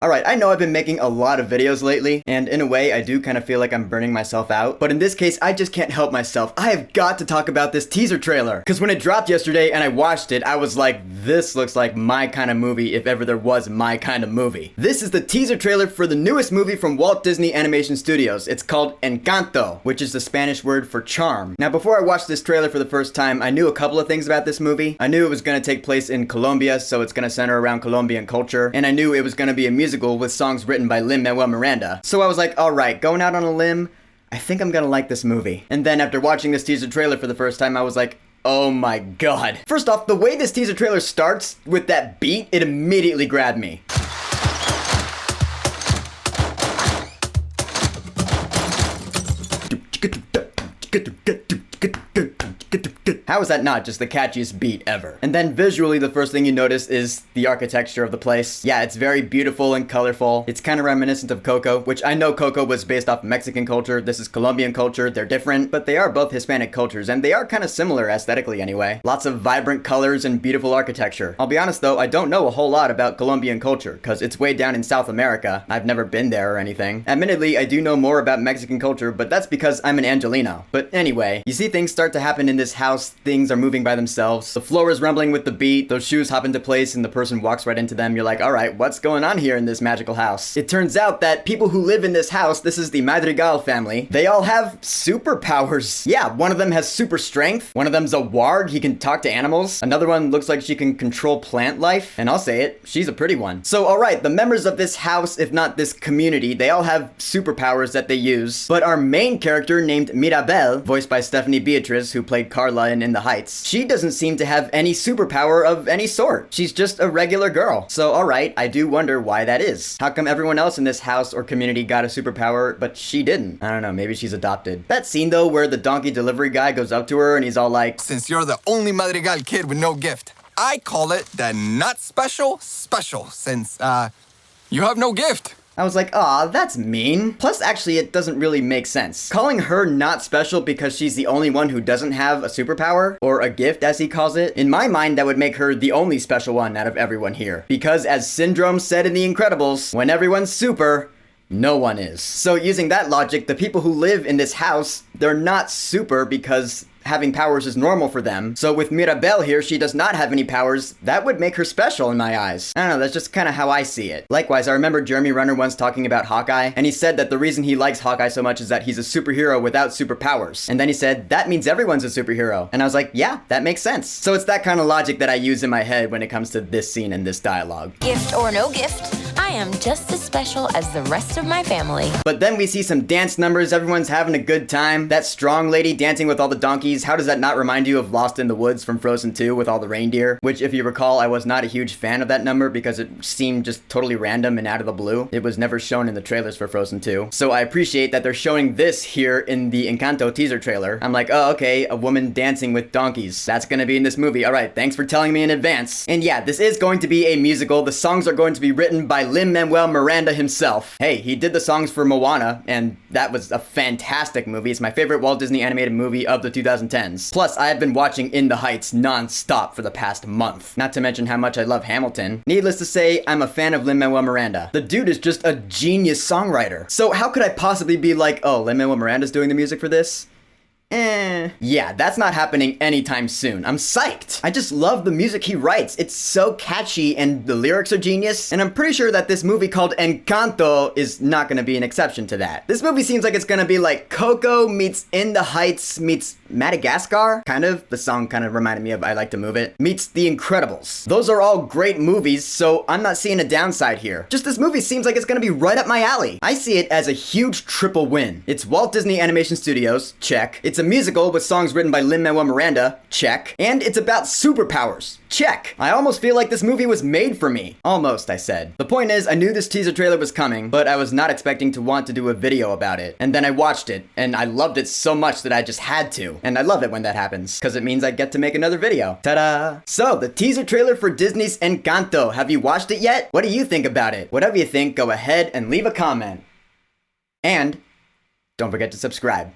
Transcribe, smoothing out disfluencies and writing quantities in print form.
Alright, I know I've been making a lot of videos lately, and in a way, I do kind of feel like I'm burning myself out. But in this case, I just can't help myself. I have got to talk about this teaser trailer. Because when it dropped yesterday and I watched it, I was like, this looks like my kind of movie if ever there was my kind of movie. This is the teaser trailer for the newest movie from Walt Disney Animation Studios. It's called Encanto, which is the Spanish word for charm. Now, before I watched this trailer for the first time, I knew a couple of things about this movie. I knew it was going to take place in Colombia, so it's going to center around Colombian culture. And I knew it was going to be a musical with songs written by Lin-Manuel Miranda. So I was like, alright, going out on a limb, I think I'm gonna like this movie. And then after watching this teaser trailer for the first time, I was like, oh my god. First off, the way this teaser trailer starts with that beat, it immediately grabbed me. How is that not just the catchiest beat ever? And then visually, the first thing you notice is the architecture of the place. Yeah, it's very beautiful and colorful. It's kind of reminiscent of Coco, which I know Coco was based off Mexican culture. This is Colombian culture. They're different, but they are both Hispanic cultures, and they are kind of similar aesthetically anyway. Lots of vibrant colors and beautiful architecture. I'll be honest though, I don't know a whole lot about Colombian culture, because it's way down in South America. I've never been there or anything. Admittedly, I do know more about Mexican culture, but that's because I'm an Angelino. But anyway, you see things start to happen in this house. Things are moving by themselves. The floor is rumbling with the beat. Those shoes hop into place and the person walks right into them. You're like, all right, what's going on here in this magical house? It turns out that people who live in this house, this is the Madrigal family, they all have superpowers. Yeah, one of them has super strength. One of them's a warg. He can talk to animals. Another one looks like she can control plant life. And I'll say it, she's a pretty one. So, all right, the members of this house, if not this community, they all have superpowers that they use. But our main character named Mirabelle, voiced by Stephanie Beatriz, who played Carla in the Heights, she doesn't seem to have any superpower of any sort. She's just a regular girl. So alright, I do wonder why that is. How come everyone else in this house or community got a superpower, but she didn't? I don't know, maybe she's adopted. That scene though, where the donkey delivery guy goes up to her and he's all like, since you're the only Madrigal kid with no gift, I call it the not special, since, you have no gift. I was like, aw, that's mean. Plus, actually, it doesn't really make sense. Calling her not special because she's the only one who doesn't have a superpower, or a gift as he calls it, in my mind, that would make her the only special one out of everyone here. Because as Syndrome said in The Incredibles, when everyone's super, no one is. So using that logic, the people who live in this house, they're not super because having powers is normal for them. So with Mirabelle here, she does not have any powers. That would make her special in my eyes. I don't know, that's just kind of how I see it. Likewise, I remember Jeremy Renner once talking about Hawkeye, and he said that the reason he likes Hawkeye so much is that he's a superhero without superpowers. And then he said, that means everyone's a superhero. And I was like, yeah, that makes sense. So it's that kind of logic that I use in my head when it comes to this scene and this dialogue. Gift or no gift, I am just as special as the rest of my family. But then we see some dance numbers, everyone's having a good time. That strong lady dancing with all the donkeys, how does that not remind you of Lost in the Woods from Frozen 2 with all the reindeer? Which, if you recall, I was not a huge fan of that number because it seemed just totally random and out of the blue. It was never shown in the trailers for Frozen 2. So I appreciate that they're showing this here in the Encanto teaser trailer. I'm like, oh, okay, a woman dancing with donkeys. That's gonna be in this movie. All right, thanks for telling me in advance. And yeah, this is going to be a musical. The songs are going to be written by Lin-Manuel Miranda himself. Hey, he did the songs for Moana, and that was a fantastic movie. It's my favorite Walt Disney animated movie of the 2010s. Plus, I have been watching In the Heights non-stop for the past month. Not to mention how much I love Hamilton. Needless to say, I'm a fan of Lin-Manuel Miranda. The dude is just a genius songwriter. So how could I possibly be like, oh, Lin-Manuel Miranda's doing the music for this? Yeah, that's not happening anytime soon. I'm psyched. I just love the music he writes. It's so catchy and the lyrics are genius. And I'm pretty sure that this movie called Encanto is not gonna be an exception to that. This movie seems like it's gonna be like Coco meets In the Heights meets Madagascar, kind of. The song kind of reminded me of I Like to Move It, meets The Incredibles. Those are all great movies, so I'm not seeing a downside here. Just this movie seems like it's gonna be right up my alley. I see it as a huge triple win. It's Walt Disney Animation Studios, check. It's a musical with songs written by Lin-Manuel Miranda, check. And it's about superpowers, check. I almost feel like this movie was made for me. Almost, I said. The point is, I knew this teaser trailer was coming, but I was not expecting to want to do a video about it. And then I watched it, and I loved it so much that I just had to. And I love it when that happens, because it means I get to make another video. Ta-da! So, the teaser trailer for Disney's Encanto. Have you watched it yet? What do you think about it? Whatever you think, go ahead and leave a comment. And don't forget to subscribe.